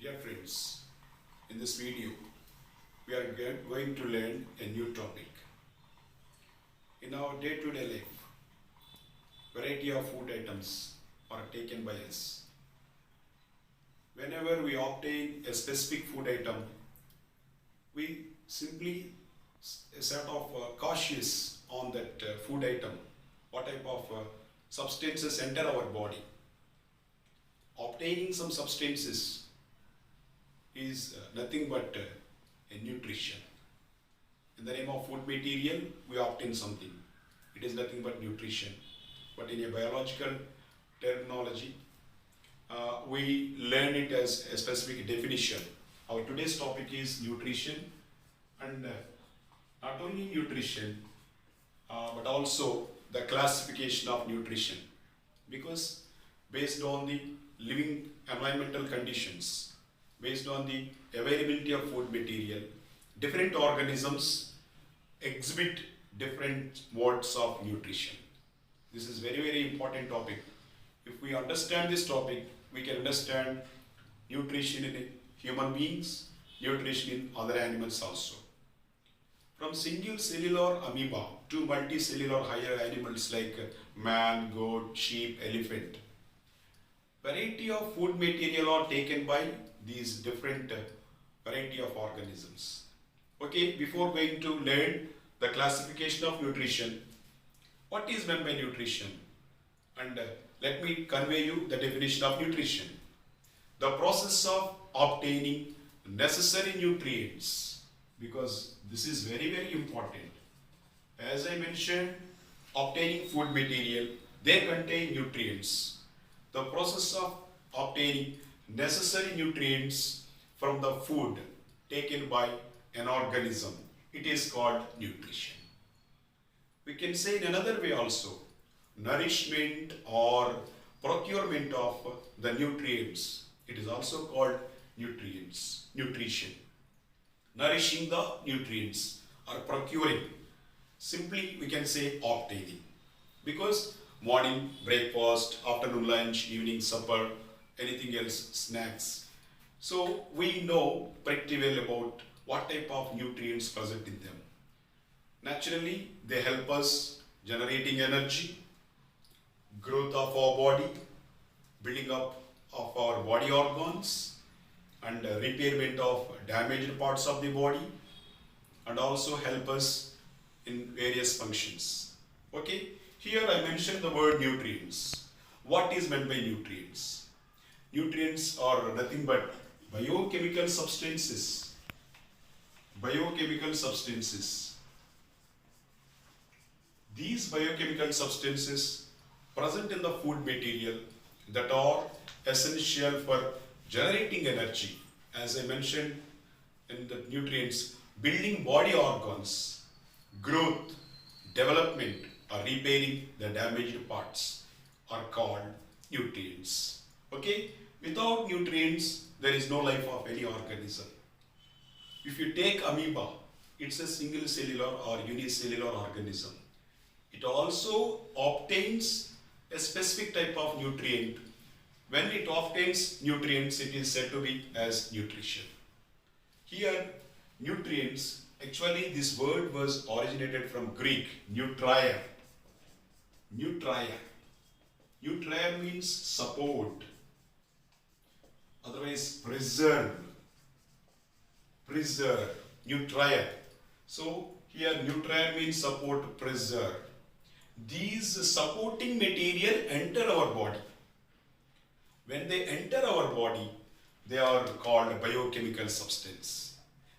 Dear friends, in this video we are going to learn a new topic. In our day-to-day life, variety of food items are taken by us. Whenever we obtain a specific food item, we simply sort of cautious on that food item, what type of substances enter our body. Obtaining some substances is nothing but a nutrition. In the name of food material, we obtain something. It is nothing but nutrition. But in a biological terminology, we learn it as a specific definition. Our today's topic is nutrition, and not only nutrition, but also the classification of nutrition. Because based on the living environmental conditions, based on the availability of food material, different organisms exhibit different modes of nutrition. This is very important topic. If we understand this topic, we can understand nutrition in human beings, nutrition in other animals also. From single cellular amoeba to multicellular higher animals like man, goat, sheep, elephant, variety of food material are taken by these different variety of organisms. Okay, before going to learn the classification of nutrition, what is meant by nutrition? And let me convey you the definition of nutrition. The process of obtaining necessary nutrients, because this is very important. As I mentioned, obtaining food material, they contain nutrients. The process of obtaining necessary nutrients from the food taken by an organism, it is called nutrition. We can say in another way also, nourishment or procurement of the nutrients, it is also called nutrition. Nourishing the nutrients or procuring, simply we can say obtaining, because morning breakfast, afternoon lunch, evening supper, anything else, snacks. So we know pretty well about what type of nutrients present in them. Naturally, they help us generating energy, growth of our body, building up of our body organs, and repairment of damaged parts of the body, and also help us in various functions. Okay, here I mentioned the word nutrients. What is meant by nutrients? Nutrients are nothing but biochemical substances. Biochemical substances. These biochemical substances present in the food material that are essential for generating energy. As I mentioned in the nutrients, building body organs, growth, development, or repairing the damaged parts are called nutrients. Okay? Without nutrients, there is no life of any organism. If you take amoeba, it's a single cellular or unicellular organism. It also obtains a specific type of nutrient. When it obtains nutrients, it is said to be as nutrition. Here, nutrients, actually this word was originated from Greek, nutraia. Nutraia. Nutraia means support, otherwise preserve, nutraia. So here nutraia means support, preserve. These supporting material enter our body. When they enter our body, they are called biochemical substance.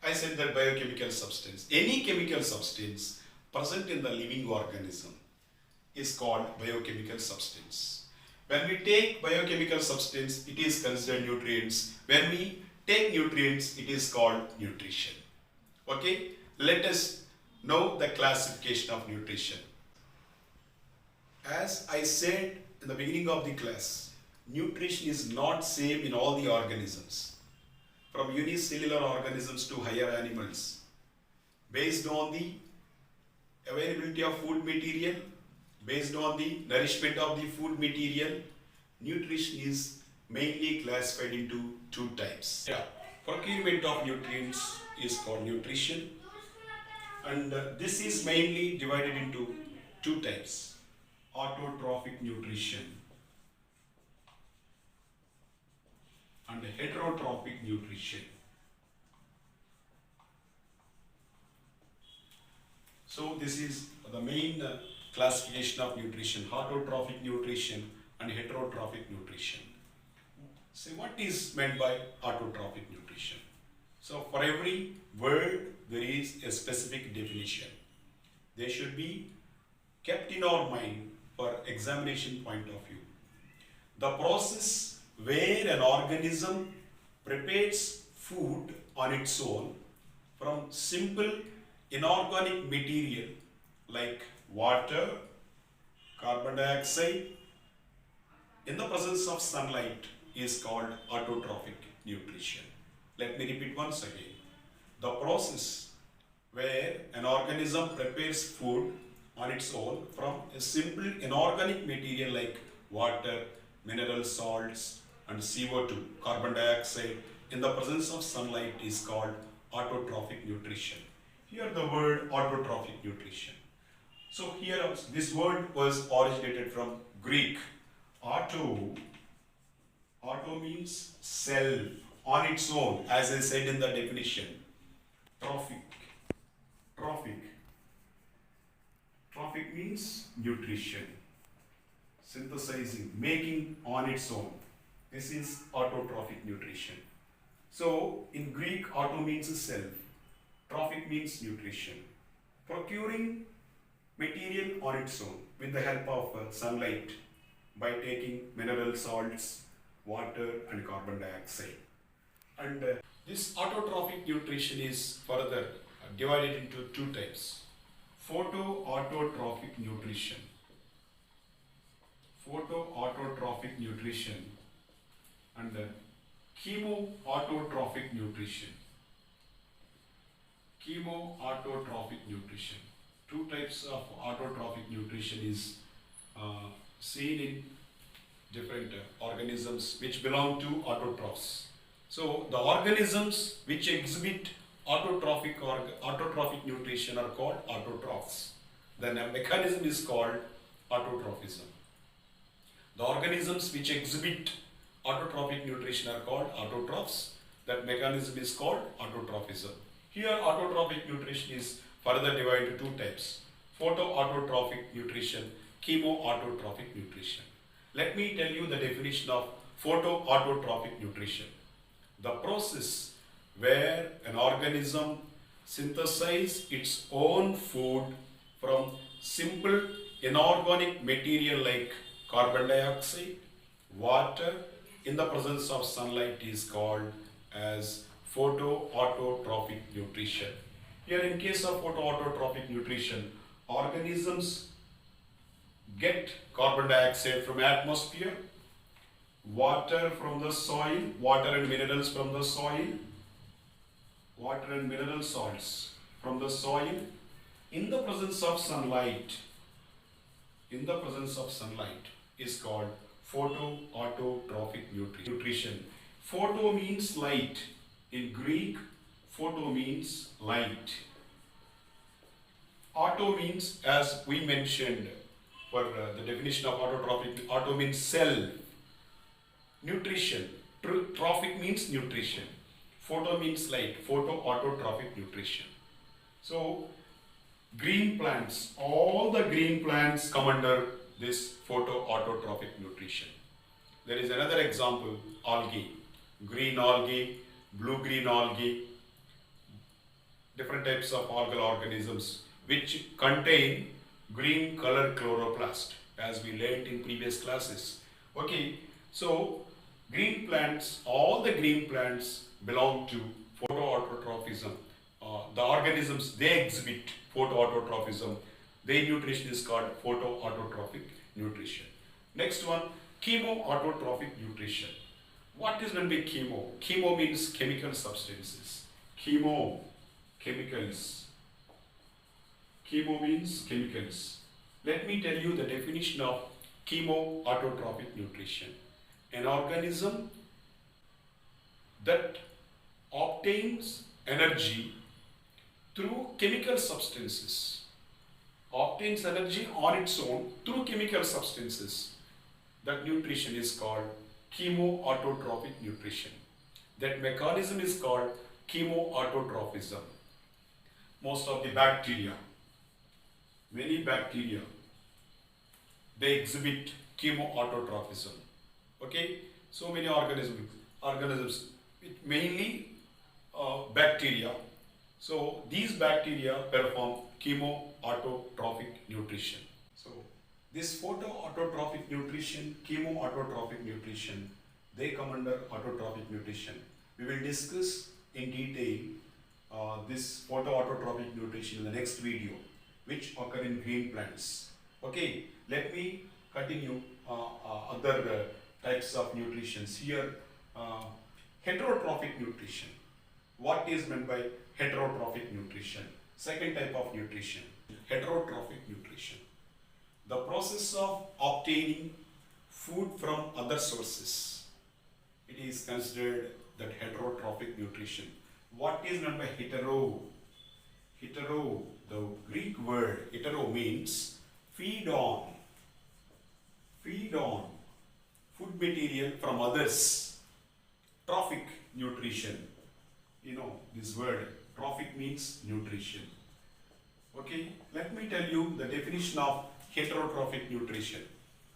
I said that biochemical substance, any chemical substance present in the living organism is called biochemical substance. When we take biochemical substance, it is considered nutrients. When we take nutrients, it is called nutrition. Okay, let us know the classification of nutrition. As I said in the beginning of the class, nutrition is not same in all the organisms, from unicellular organisms to higher animals. Based on the availability of food material, based on the nourishment of the food material, nutrition is mainly classified into two types. Yeah, procurement of nutrients is called nutrition, and this is mainly divided into two types: autotrophic nutrition and heterotrophic nutrition. So this is the main classification of nutrition: autotrophic nutrition and heterotrophic nutrition. So what is meant by autotrophic nutrition? So for every word there is a specific definition. They should be kept in our mind for examination point of view. The process where an organism prepares food on its own from simple inorganic material like water, carbon dioxide in the presence of sunlight is called autotrophic nutrition. Let me repeat once again. The process where an organism prepares food on its own from a simple inorganic material like water, mineral salts and CO2, carbon dioxide in the presence of sunlight is called autotrophic nutrition. Here the word autotrophic nutrition. So here this word was originated from Greek. Auto means self, on its own, as I said in the definition. Trophic means nutrition, synthesizing, making on its own. This is autotrophic nutrition. So in Greek, auto means self, trophic means nutrition. Procuring material on its own with the help of sunlight by taking mineral salts, water and carbon dioxide. And this autotrophic nutrition is further divided into two types: photoautotrophic nutrition. Photoautotrophic nutrition and chemo-autotrophic nutrition. Chemo-autotrophic nutrition. Two types of autotrophic nutrition is seen in different organisms which belong to autotrophs. So the organisms which exhibit autotrophic nutrition are called autotrophs. The mechanism is called autotrophism. The organisms which exhibit autotrophic nutrition are called autotrophs. That mechanism is called autotrophism. Here autotrophic nutrition is further divided into two types: photoautotrophic nutrition, chemo-autotrophic nutrition. Let me tell you the definition of photoautotrophic nutrition. The process where an organism synthesizes its own food from simple inorganic material like carbon dioxide, water in the presence of sunlight is called as photoautotrophic nutrition. Here in case of photoautotrophic nutrition, organisms get carbon dioxide from atmosphere, water from the soil, water and minerals from the soil, water and mineral salts from the soil in the presence of sunlight. In the presence of sunlight is called photoautotrophic nutrition. Photo means light. In Greek, photo means light. Auto means, as we mentioned for the definition of autotrophic, auto means self. Nutrition, trophic means nutrition. Photo means light, photoautotrophic nutrition. So, green plants, all the green plants come under this photoautotrophic nutrition. There is another example, algae, green algae, blue-green algae, different types of algal organisms which contain green color chloroplast, as we learned in previous classes. Okay, so green plants, all the green plants belong to photoautotrophism. The organisms, they exhibit photoautotrophism. Their nutrition is called photoautotrophic nutrition. Next one, chemo-autotrophic nutrition. What is meant by chemo? Chemo means chemical substances. Chemo, chemicals. Chemo means chemicals. Let me tell you the definition of chemo-autotrophic nutrition. An organism that obtains energy through chemical substances, obtains energy on its own through chemical substances. That nutrition is called chemo-autotrophic nutrition. That mechanism is called chemo-autotrophism. Most of the bacteria, many bacteria, they exhibit chemo-autotrophism. Okay, so many organisms, it mainly bacteria. So these bacteria perform chemo-autotrophic nutrition. So this photoautotrophic nutrition, chemo-autotrophic nutrition, they come under autotrophic nutrition. We will discuss in detail this photoautotrophic nutrition in the next video, which occur in green plants. Okay, let me continue other types of nutrition. Here, heterotrophic nutrition. What is meant by heterotrophic nutrition? Second type of nutrition, heterotrophic nutrition. The process of obtaining food from other sources. It is considered that heterotrophic nutrition. What is meant by hetero? Hetero, the Greek word hetero means feed on food material from others. Trophic nutrition. You know this word, trophic means nutrition. Okay, let me tell you the definition of heterotrophic nutrition.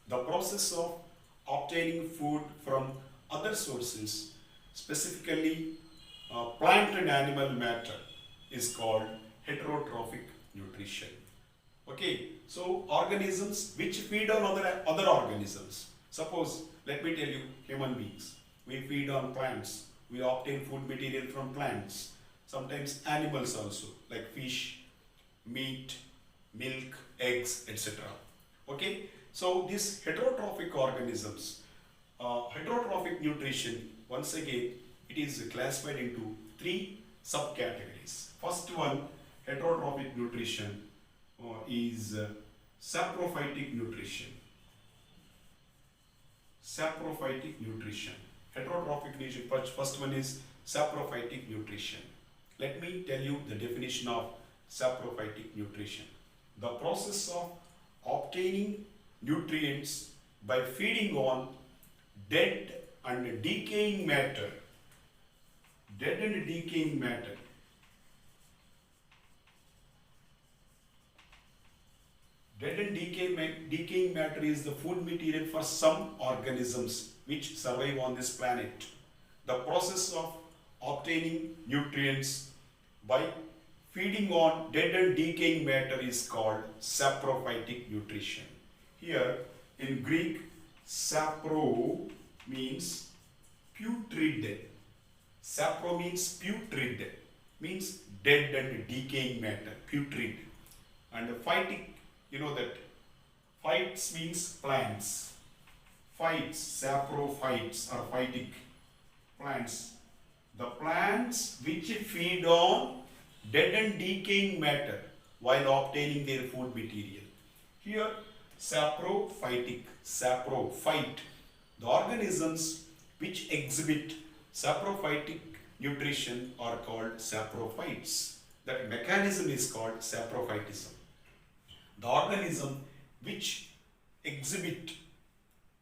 The process of obtaining food from other sources, specifically plant and animal matter, is called heterotrophic nutrition. Okay, so organisms which feed on other organisms. Suppose, let me tell you, human beings, we feed on plants, we obtain food material from plants, sometimes animals also, like fish, meat, milk, eggs, etc. Okay, so these heterotrophic organisms, heterotrophic nutrition, once again, it is classified into three subcategories. First one, heterotrophic nutrition, is saprophytic nutrition. Saprophytic nutrition. Heterotrophic nutrition, first one is saprophytic nutrition. Let me tell you the definition of saprophytic nutrition. The process of obtaining nutrients by feeding on dead and decaying matter. Dead and decaying matter. Dead and decaying matter is the food material for some organisms which survive on this planet. The process of obtaining nutrients by feeding on dead and decaying matter is called saprophytic nutrition. Here in Greek, sapro means putrid. Sapro means putrid, means dead and decaying matter, putrid. And phytic, you know that phytes means plants. Phytes, saprophytes are phytic plants. The plants which feed on dead and decaying matter while obtaining their food material. Here, saprophytic, saprophyte. The organisms which exhibit saprophytic nutrition are called saprophytes. That mechanism is called saprophytism. The organism which exhibit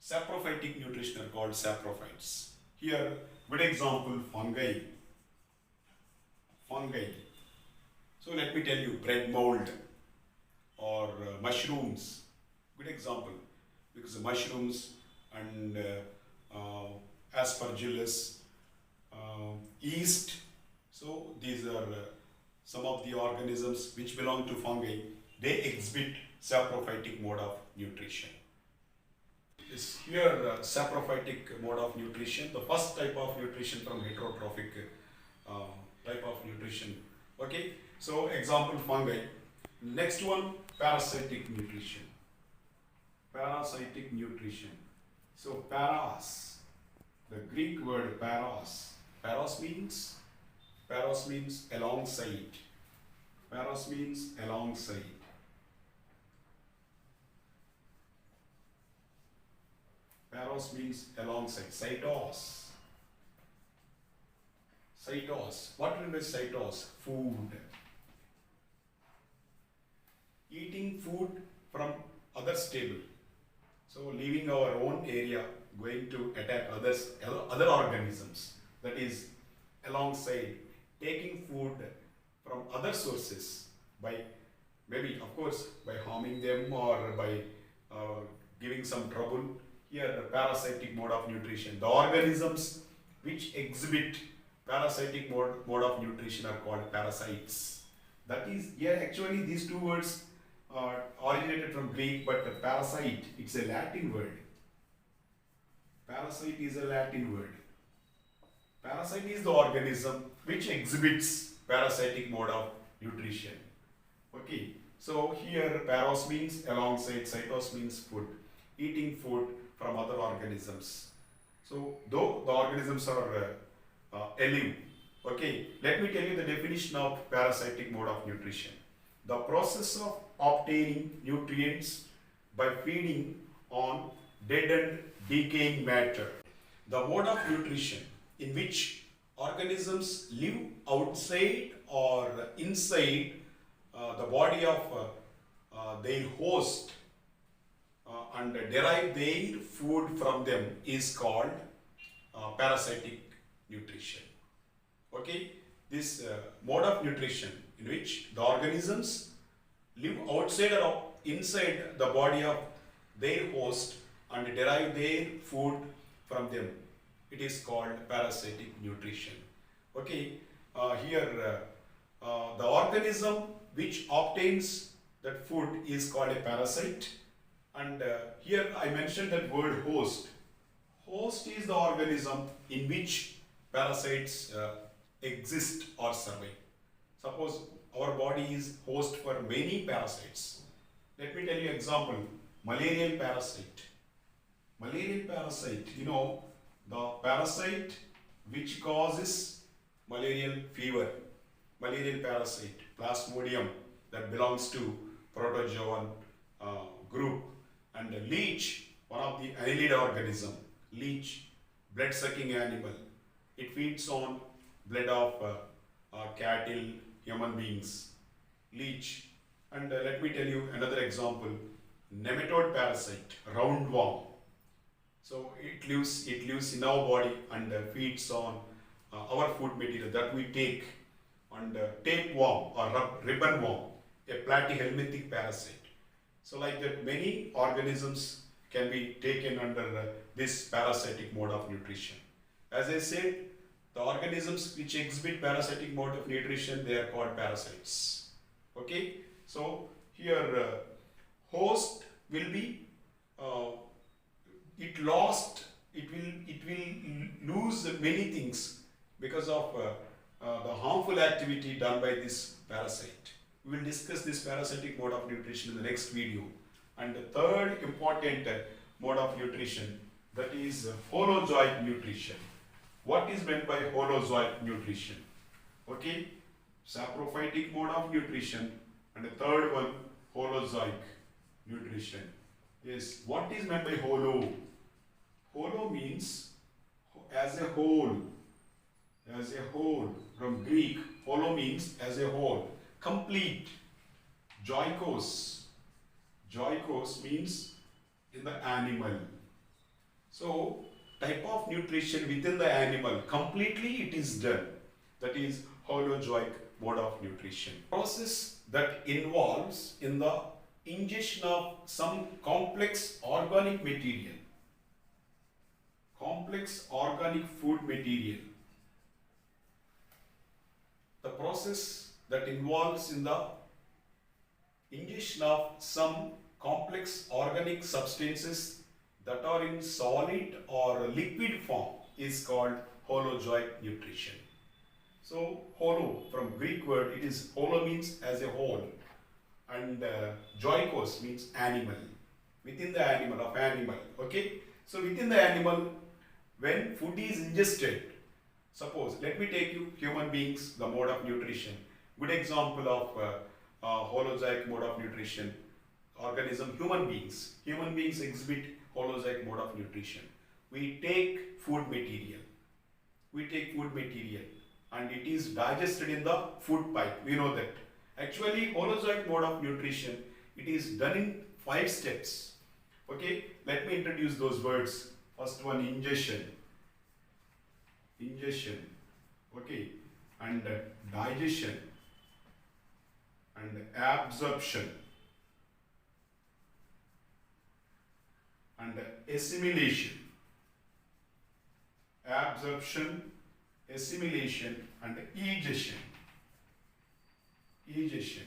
saprophytic nutrition are called saprophytes. Here, good example, fungi. Fungi. So let me tell you, bread mold or mushrooms. Good example, because the mushrooms and aspergillus, yeast. So these are some of the organisms which belong to fungi. They exhibit saprophytic mode of nutrition. This here saprophytic mode of nutrition, the first type of nutrition from heterotrophic type of nutrition. Okay, so example fungi. Next one, parasitic nutrition. Parasitic nutrition. So paras, the Greek word paras. Paras means alongside. Paras means alongside. Paros means alongside. Cytos. Cytos. What is cytos? Food. Eating food from other stable. So leaving our own area, going to attack other organisms. That is alongside, taking food from other sources by maybe, of course, by harming them or by giving some trouble. Here, the parasitic mode of nutrition. The organisms which exhibit parasitic mode of nutrition are called parasites. That is, here actually these two words originated from Greek, but parasite, it's a Latin word. Parasite is a Latin word. Parasite is the organism which exhibits parasitic mode of nutrition. Okay, so here paros means alongside, cytos means food, eating food from other organisms. So though the organisms are alive, okay, let me tell you the definition of parasitic mode of nutrition. The process of obtaining nutrients by feeding on dead and decaying matter. The mode of nutrition in which organisms live outside or inside the body of their host and derive their food from them is called parasitic nutrition. Okay, this mode of nutrition in which the organisms live outside or inside the body of their host and derive their food from them, it is called parasitic nutrition. Okay, here the organism which obtains that food is called a parasite, and here I mentioned that word host. Host is the organism in which parasites exist or survive. Suppose our body is host for many parasites. Let me tell you example, malarial parasite. Malarial parasite, you know, the parasite which causes malarial fever, malarial parasite, Plasmodium, that belongs to protozoan group, and leech, one of the annelid organism, leech, blood-sucking animal. It feeds on blood of cattle, human beings, leech. And let me tell you another example, nematode parasite, roundworm. So it lives in our body and feeds on our food material that we take. And tapeworm or ribbon worm, a platyhelminthic parasite. So like that, many organisms can be taken under this parasitic mode of nutrition. As I said, the organisms which exhibit parasitic mode of nutrition, they are called parasites. Okay, so here host will be it will lose many things because of the harmful activity done by this parasite. We will discuss this parasitic mode of nutrition in the next video. And the third important mode of nutrition, that is holozoic nutrition. What is meant by holozoic nutrition? Okay, saprophytic mode of nutrition, and the third one, holozoic nutrition. Yes, what is meant by holo? Holo means as a whole. As a whole, from Greek, holo means as a whole, complete. Joikos. Joikos means in the animal. So, type of nutrition within the animal, completely it is done. That is holozoic mode of nutrition. Process that involves in the ingestion of some complex organic material. Complex organic food material. The process that involves in the ingestion of some complex organic substances that are in solid or liquid form is called holozoic nutrition. So holo, from Greek word, it is holo means as a whole, and zoikos means animal, within the animal, of animal. Okay, so within the animal, when food is ingested, suppose, let me take you human beings, the mode of nutrition. Good example of holozoic mode of nutrition. Organism, human beings. Human beings exhibit holozoic mode of nutrition. we take food material. We take food material and it is digested in the food pipe. We know that. Actually, Holozoic mode of nutrition, it is done in 5 steps. Okay, let me introduce those words. First one, ingestion. Ingestion. Okay, and digestion and absorption and assimilation. Absorption, assimilation and egestion. Egestion.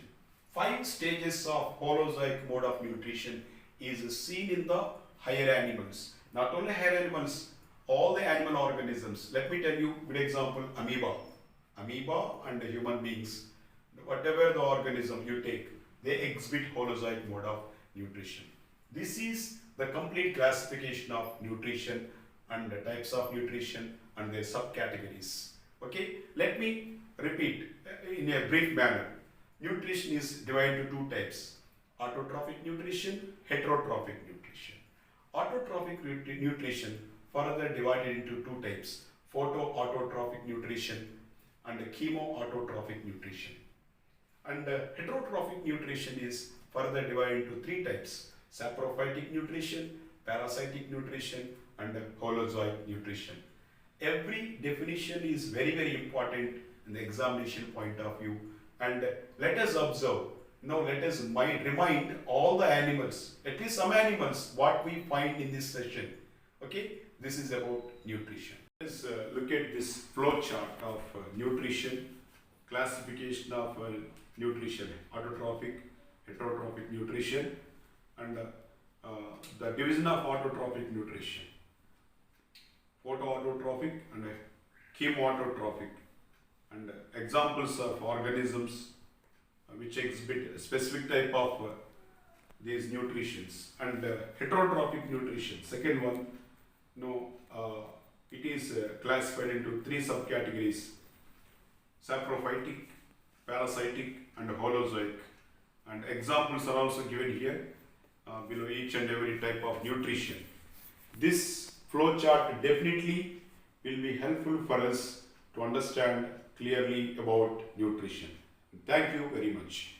5 stages of Holozoic mode of nutrition is seen in the higher animals. Not only higher animals, all the animal organisms. Let me tell you good example, amoeba. Amoeba and human beings, whatever the organism you take, they exhibit Holozoic mode of nutrition. This is the complete classification of nutrition and the types of nutrition and their subcategories. Okay, let me repeat in a brief manner. Nutrition is divided into 2 types: autotrophic nutrition, heterotrophic nutrition. Autotrophic nutrition further divided into 2 types: photoautotrophic nutrition and chemo-autotrophic nutrition. And heterotrophic nutrition is further divided into 3 types: saprophytic nutrition, parasitic nutrition and holozoic nutrition. Every definition is very important in the examination point of view, and let us observe. Now let us remind all the animals, at least some animals, what we find in this session. Okay, this is about nutrition. Let's look at this flow chart of nutrition, classification of nutrition, autotrophic, heterotrophic nutrition, and the division of autotrophic nutrition, photoautotrophic and chemo-autotrophic, and examples of organisms which exhibit a specific type of these nutritions, and heterotrophic nutrition. Second one, it is classified into 3 subcategories: saprophytic, parasitic and holozoic, and examples are also given here below each and every type of nutrition. This flow chart definitely will be helpful for us to understand clearly about nutrition. Thank you very much.